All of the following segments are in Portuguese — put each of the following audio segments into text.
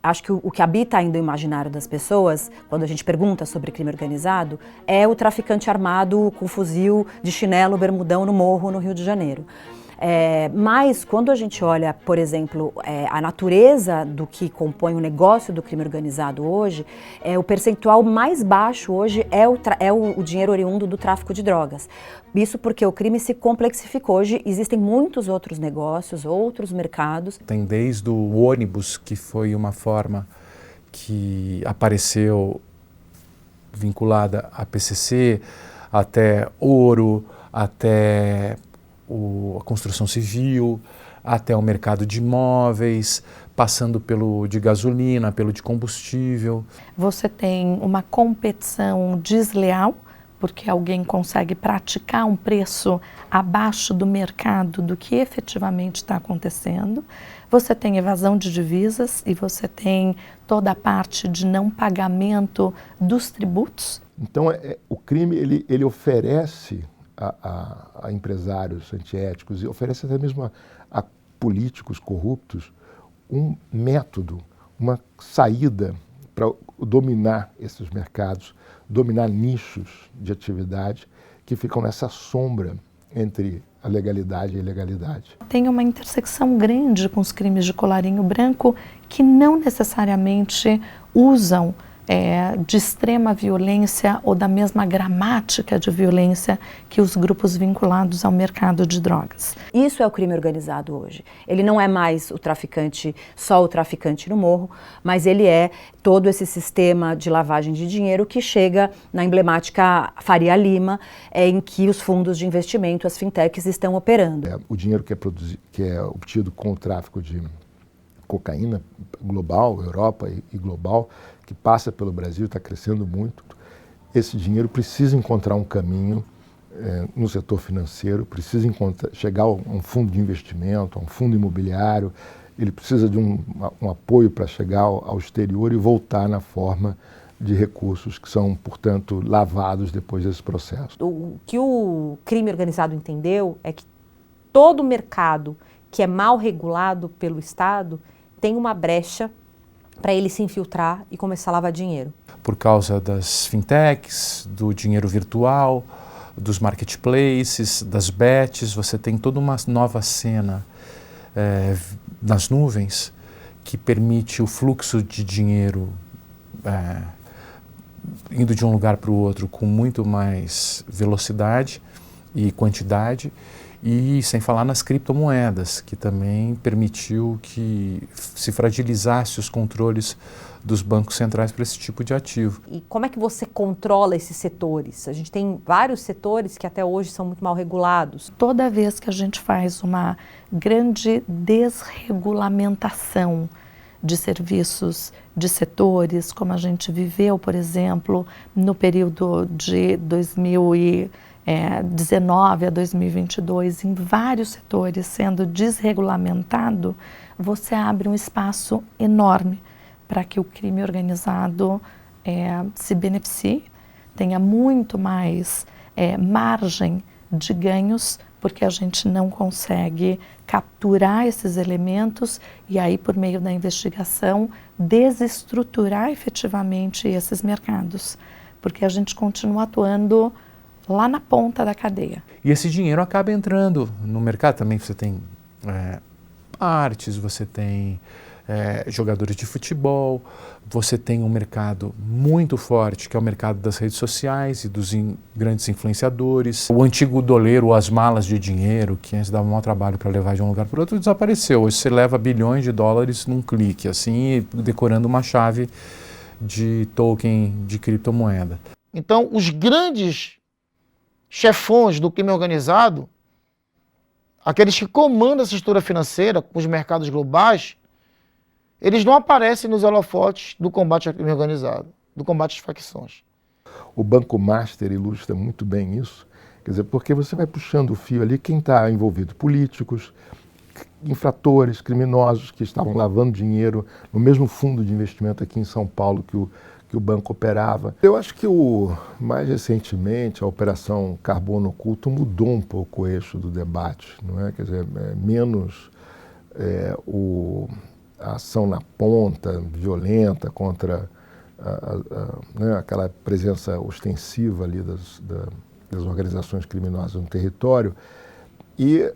Acho que o que habita ainda o imaginário das pessoas, quando a gente pergunta sobre crime organizado, é o traficante armado com fuzil de chinelo, bermudão no morro, no Rio de Janeiro. Mas quando a gente olha, por exemplo, a natureza do que compõe o negócio do crime organizado hoje, o percentual mais baixo hoje é o dinheiro oriundo do tráfico de drogas. Isso porque o crime se complexificou. Hoje existem muitos outros negócios, outros mercados. Tem desde o ônibus, que foi uma forma que apareceu vinculada à PCC, até ouro, até a construção civil, até o mercado de imóveis, passando pelo de gasolina, pelo de combustível. Você tem uma competição desleal, porque alguém consegue praticar um preço abaixo do mercado do que efetivamente está acontecendo. Você tem evasão de divisas e você tem toda a parte de não pagamento dos tributos. Então, o crime ele oferece a empresários antiéticos e oferece até mesmo a políticos corruptos um método, uma saída para dominar esses mercados, dominar nichos de atividade que ficam nessa sombra entre a legalidade e a ilegalidade. Tem uma intersecção grande com os crimes de colarinho branco que não necessariamente usam de extrema violência ou da mesma gramática de violência que os grupos vinculados ao mercado de drogas. Isso é o crime organizado hoje. Ele não é mais só o traficante no morro, mas ele é todo esse sistema de lavagem de dinheiro que chega na emblemática Faria Lima, em que os fundos de investimento, as fintechs, estão operando. O dinheiro que é obtido com o tráfico de cocaína global, Europa e global, que passa pelo Brasil, está crescendo muito. Esse dinheiro precisa encontrar um caminho no setor financeiro, precisa chegar a um fundo de investimento, a um fundo imobiliário, ele precisa de um apoio para chegar ao exterior e voltar na forma de recursos que são, portanto, lavados depois desse processo. O que o crime organizado entendeu é que todo mercado que é mal regulado pelo Estado tem uma brecha para ele se infiltrar e começar a lavar dinheiro. Por causa das fintechs, do dinheiro virtual, dos marketplaces, das bets, você tem toda uma nova cena nas nuvens que permite o fluxo de dinheiro indo de um lugar para o outro com muito mais velocidade e quantidade. E sem falar nas criptomoedas, que também permitiu que se fragilizasse os controles dos bancos centrais para esse tipo de ativo. E como é que você controla esses setores? A gente tem vários setores que até hoje são muito mal regulados. Toda vez que a gente faz uma grande desregulamentação de serviços, de setores, como a gente viveu, por exemplo, no período de 2019 a 2022, em vários setores sendo desregulamentado, você abre um espaço enorme para que o crime organizado se beneficie, tenha muito mais margem de ganhos, porque a gente não consegue capturar esses elementos e aí, por meio da investigação, desestruturar efetivamente esses mercados, porque a gente continua atuando lá na ponta da cadeia. E esse dinheiro acaba entrando no mercado também. Você tem artes, você tem jogadores de futebol, você tem um mercado muito forte, que é o mercado das redes sociais e dos grandes influenciadores. O antigo doleiro, as malas de dinheiro, que antes dava um maior trabalho para levar de um lugar para o outro, desapareceu. Hoje você leva bilhões de dólares num clique, assim, decorando uma chave de token de criptomoeda. Então, os grandes chefões do crime organizado, aqueles que comandam essa estrutura financeira com os mercados globais, eles não aparecem nos holofotes do combate ao crime organizado, do combate às facções. O Banco Master ilustra muito bem isso, quer dizer, porque você vai puxando o fio ali, quem está envolvido? Políticos, infratores, criminosos que estavam lavando dinheiro no mesmo fundo de investimento aqui em São Paulo que o banco operava. Eu acho que mais recentemente a Operação Carbono Oculto mudou um pouco o eixo do debate, não é? Quer dizer, menos a ação na ponta, violenta, contra né, aquela presença ostensiva ali das organizações criminosas no território, e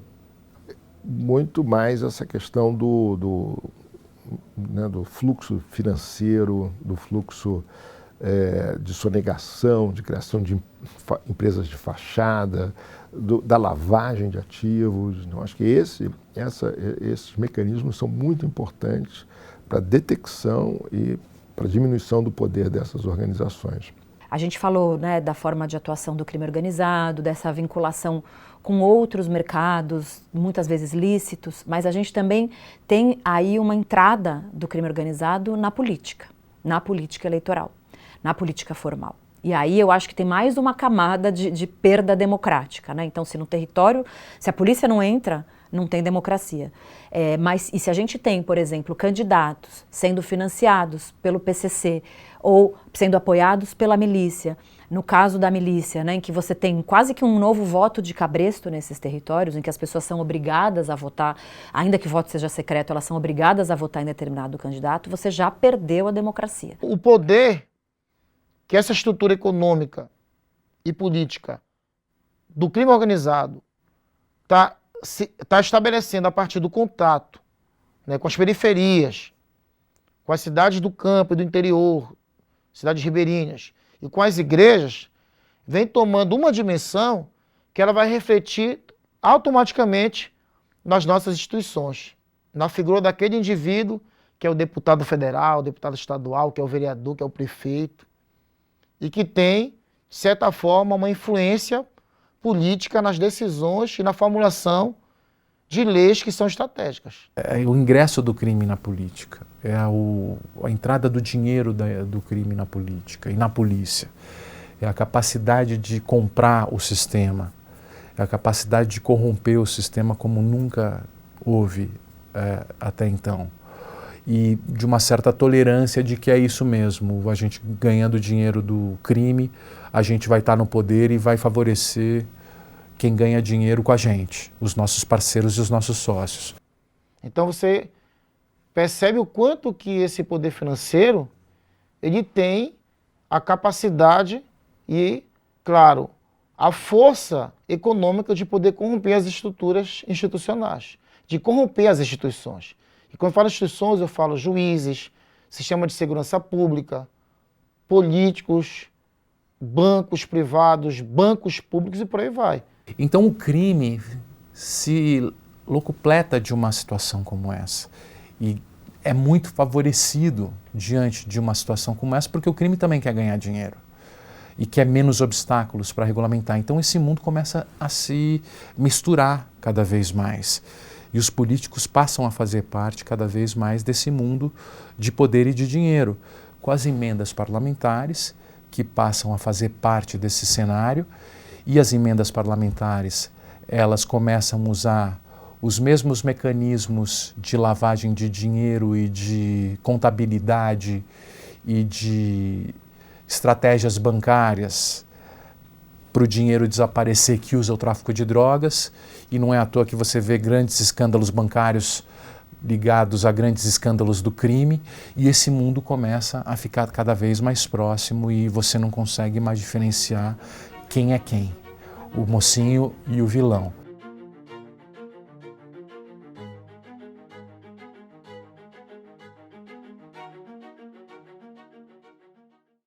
muito mais essa questão né, do fluxo financeiro, do fluxo de sonegação, de criação de empresas de fachada, da lavagem de ativos. Então, acho que esses mecanismos são muito importantes para a detecção e para a diminuição do poder dessas organizações. A gente falou, né, da forma de atuação do crime organizado, dessa vinculação com outros mercados, muitas vezes lícitos, mas a gente também tem aí uma entrada do crime organizado na política eleitoral, na política formal. E aí eu acho que tem mais uma camada de perda democrática, né? Então, se no território, se a polícia não entra, não tem democracia. E se a gente tem, por exemplo, candidatos sendo financiados pelo PCC ou sendo apoiados pela milícia, no caso da milícia, né, em que você tem quase que um novo voto de cabresto nesses territórios, em que as pessoas são obrigadas a votar, ainda que o voto seja secreto, elas são obrigadas a votar em determinado candidato, você já perdeu a democracia. O poder que essa estrutura econômica e política do crime organizado está estabelecendo a partir do contato, né, com as periferias, com as cidades do campo e do interior, cidades ribeirinhas, e com as igrejas, vem tomando uma dimensão que ela vai refletir automaticamente nas nossas instituições, na figura daquele indivíduo que é o deputado federal, o deputado estadual, que é o vereador, que é o prefeito, e que tem, de certa forma, uma influência política nas decisões e na formulação de leis que são estratégicas. O ingresso do crime na política, a entrada do dinheiro do crime na política e na polícia, é a capacidade de comprar o sistema, é a capacidade de corromper o sistema como nunca houve até então. E de uma certa tolerância de que é isso mesmo, a gente ganhando dinheiro do crime, a gente vai estar no poder e vai favorecer quem ganha dinheiro com a gente, os nossos parceiros e os nossos sócios. Então você percebe o quanto que esse poder financeiro ele tem a capacidade e, claro, a força econômica de poder corromper as estruturas institucionais, de corromper as instituições. E quando eu falo instituições, eu falo juízes, sistema de segurança pública, políticos, bancos privados, bancos públicos e por aí vai. Então o crime se locupleta de uma situação como essa e é muito favorecido diante de uma situação como essa porque o crime também quer ganhar dinheiro e quer menos obstáculos para regulamentar. Então esse mundo começa a se misturar cada vez mais. E os políticos passam a fazer parte cada vez mais desse mundo de poder e de dinheiro, com as emendas parlamentares, que passam a fazer parte desse cenário, e as emendas parlamentares, elas começam a usar os mesmos mecanismos de lavagem de dinheiro e de contabilidade e de estratégias bancárias para o dinheiro desaparecer, que usa o tráfico de drogas, e não é à toa que você vê grandes escândalos bancários ligados a grandes escândalos do crime, e esse mundo começa a ficar cada vez mais próximo e você não consegue mais diferenciar quem é quem, o mocinho e o vilão.